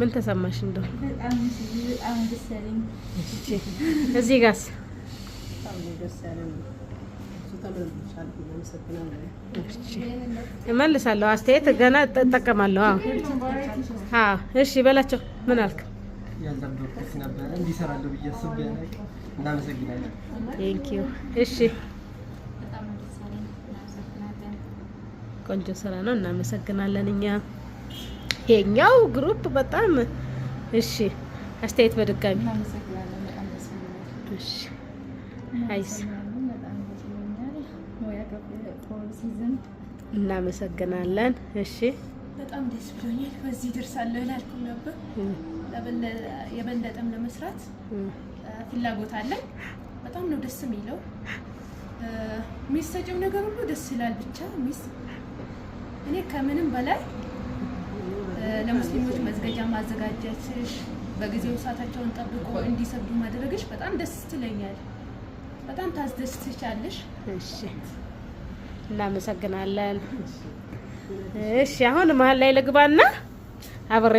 ምን ተሰማሽ እንደው? በጣም ደስ ያለኝ። እዚህ ጋርስ እመልሳለሁ። አስተያየት ገና እጠቀማለሁ። አዎ እሺ በላቸው። ምን አልክ? ያልጠበቅኩት ነበር እንዲሰራለሁ ብዬ አስቤ ነበር። እናመሰግናለን። ቴንኪው። እሺ ቆንጆ ስራ ነው። እናመሰግናለን። እኛ የኛው ግሩፕ በጣም እሺ። አስተያየት በድጋሚ እሺ። አይስ እናመሰግናለን። እሺ በጣም ደስ ብሎኛል። በዚህ ደርሳለሁ እላልኩም ነበር። የበለጠም ለመስራት ፍላጎት አለኝ። በጣም ነው ደስ የሚለው። የሚሰጨው ነገር ሁሉ ደስ ይላል። ብቻ እኔ ከምንም በላይ ለሙስሊሞች መስገጃ ማዘጋጀትሽ፣ በጊዜው ሰዓታቸውን ጠብቆ እንዲሰግዱ ማድረግሽ በጣም ደስ ትለኛል። በጣም ታስደስትሻለሽ። እሺ እናመሰግናለን። እሺ አሁን መሀል ላይ ልግባና አብሬ